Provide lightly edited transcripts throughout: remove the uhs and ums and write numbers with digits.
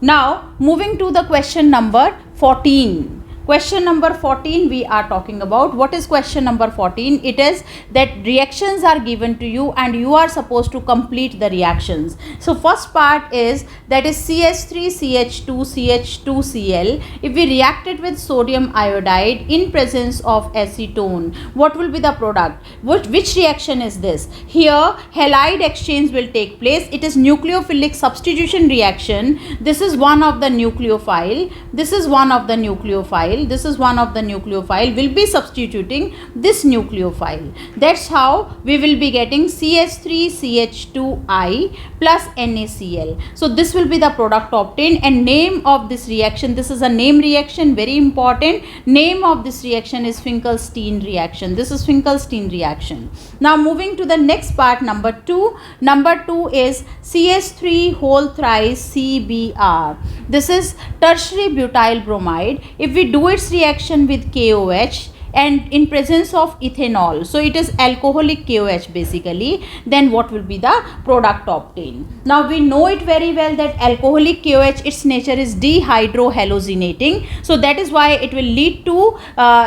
Now moving to the question number 14. Question number 14 we are talking about. What is question number 14? It is that reactions are given to you and you are supposed to complete the reactions. So first part is that is CH3CH2CH2Cl. If we react it with sodium iodide in presence of acetone, what will be the product? Which reaction is this? Here halide exchange will take place. It is nucleophilic substitution reaction. This is one of the nucleophile. This is one of the nucleophile. This is one of the nucleophile. Will be substituting this nucleophile. That's how we will be getting CH3CH2I plus NaCl. So this will be the product obtained, and name of this reaction, this is a name reaction, very important. Name of this reaction is Finkelstein reaction. This is Finkelstein reaction. Now moving to the next part, number 2. Number 2 is CH3 whole thrice CBr. This is tertiary butyl bromide. If we do its reaction with KOH and in presence of ethanol, so it is alcoholic KOH basically, then what will be the product obtained? Now we know it very well that alcoholic KOH, its nature is dehydrohalogenating, so that is why it will lead to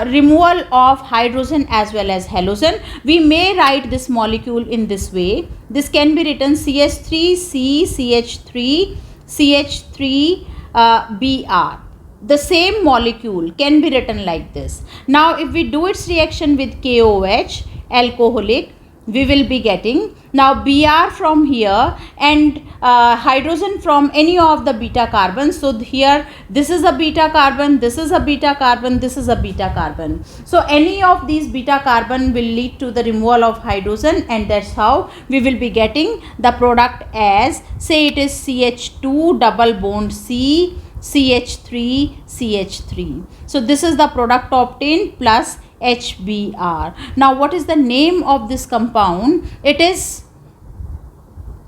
removal of hydrogen as well as halogen. We may write this molecule in this way. This can be written CH3CCH3CH3Br. The same molecule can be written like this. Now if we do its reaction with KOH, alcoholic, we will be getting now Br from here and hydrogen from any of the beta carbons. So here this is a beta carbon, this is a beta carbon, this is a beta carbon. So any of these beta carbon will lead to the removal of hydrogen, and that's how we will be getting the product as, say it is CH2 double bond C CH3 CH3. So this is the product obtained plus HBr. Now what is the name of this compound? It is,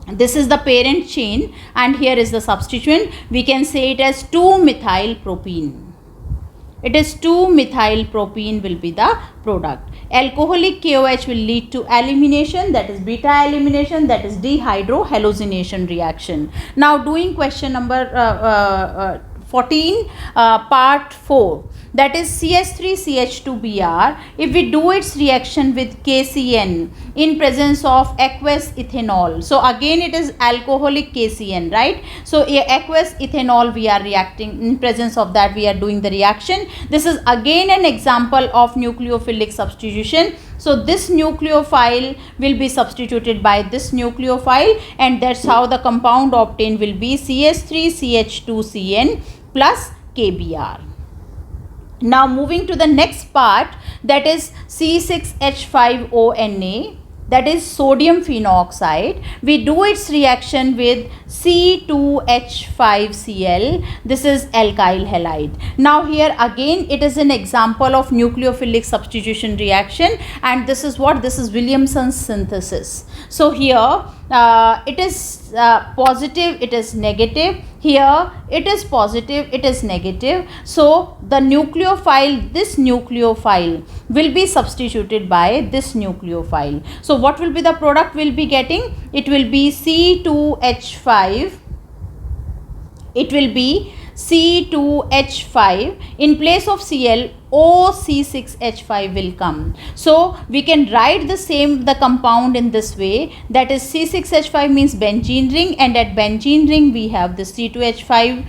this is the parent chain and here is the substituent. We can say it as 2-methylpropene. It is 2-methylpropene will be the product. Alcoholic KOH will lead to elimination, that is beta elimination, that is dehydrohalogenation reaction. Now doing question number 14, part 4, that is CH3CH2Br. If we do its reaction with KCN in presence of aqueous ethanol, so again it is alcoholic KCN, right? So aqueous ethanol we are reacting, in presence of that we are doing the reaction. This is again an example of nucleophilic substitution. So this nucleophile will be substituted by this nucleophile, and that's how the compound obtained will be CH3CH2CN plus KBr. Now moving to the next part, that is C6H5ONa, that is sodium phenoxide. We do its reaction with C2H5Cl. This is alkyl halide. Now here again it is an example of nucleophilic substitution reaction, and this is what? This is Williamson's synthesis. So here it is positive, it is negative. Here it is positive, it is negative. So the nucleophile, this nucleophile will be substituted by this nucleophile. So what will be the product we'll be getting? It will be C2H5. It will be C2H5. In place of Cl, OC6H5 will come. So we can write the compound in this way, that is C6H5 means benzene ring, and at benzene ring we have the C2H5.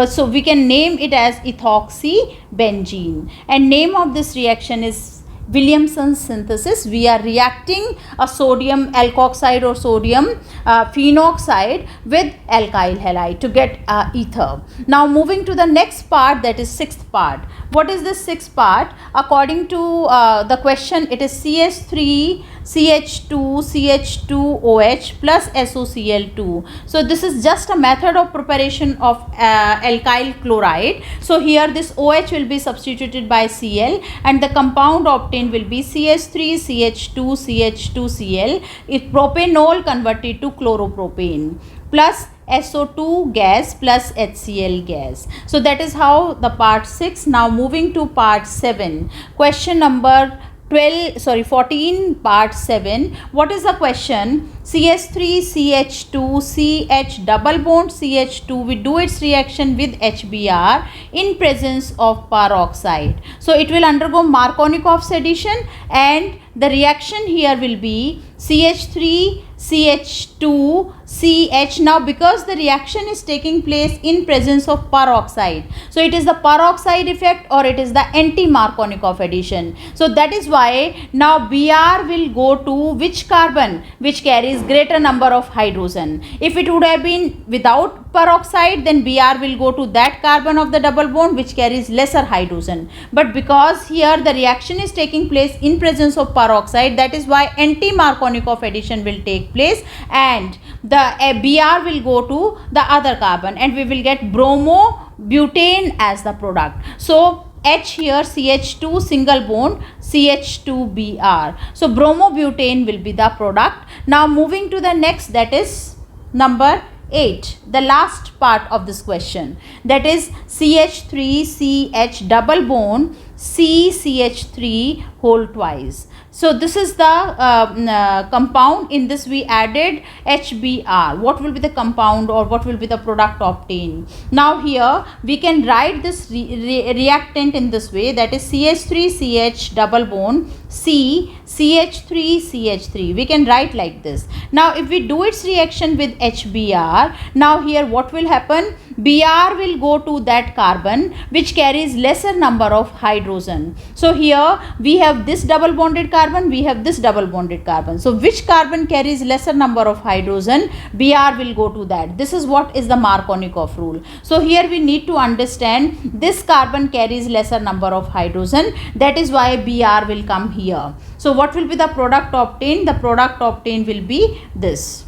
So we can name it as ethoxybenzene, and name of this reaction is Williamson's synthesis. We are reacting a sodium alkoxide or sodium phenoxide with alkyl halide to get ether. Now moving to the next part, that is sixth part. What is this sixth part? According to the question, it is CH3 CH2 CH2OH plus SOCl2. So this is just a method of preparation of alkyl chloride. So here this OH will be substituted by Cl, and the compound obtained will be CH3 CH2 CH2Cl. If propanol converted to chloropropane plus SO2 gas plus HCl gas. So that is how the part 6. Now moving to part 7. Question number 14 part 7. What is the question? CH3CH2CH double bond CH2, we do its reaction with HBr in presence of peroxide. So it will undergo Markovnikov's addition, and the reaction here will be CH3CH2CH. Now because the reaction is taking place in presence of peroxide, so it is the peroxide effect or it is the anti-Markovnikov addition. So that is why now Br will go to which carbon which carries greater number of hydrogen. If it would have been without peroxide, then Br will go to that carbon of the double bond which carries lesser hydrogen. But because here the reaction is taking place in presence of peroxide, that is why anti-Markovnikov addition will take place, and the Br will go to the other carbon, and we will get bromobutane as the product. So H here, CH2 single bond CH2Br. So bromobutane will be the product. Now moving to the next, that is number 8, the last part of this question, that is CH3CH double bond CCH3 whole twice. So this is the compound. In this we added HBr. What will be the compound or what will be the product obtained? Now here we can write this reactant in this way, that is CH3CH double bond CH3CH3. We can write like this. Now if we do its reaction with HBr, now here what will happen? Br will go to that carbon which carries lesser number of hydrogen. So here we have this double bonded carbon, we have this double bonded carbon. So which carbon carries lesser number of hydrogen? Br will go to that. This is what is the Markovnikov rule. So here we need to understand this carbon carries lesser number of hydrogen. That is why Br will come here. So what will be the product obtained? The product obtained will be this.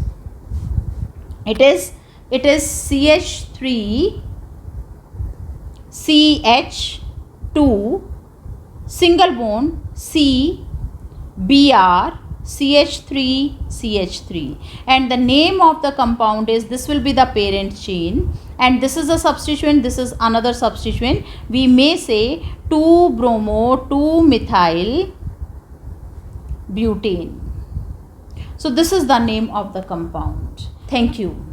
It is CH3 CH2 single bond C Br CH3 CH3, and the name of the compound is, this will be the parent chain, and this is a substituent, this is another substituent. We may say 2-bromo-2-methyl butane. So this is the name of the compound. Thank you.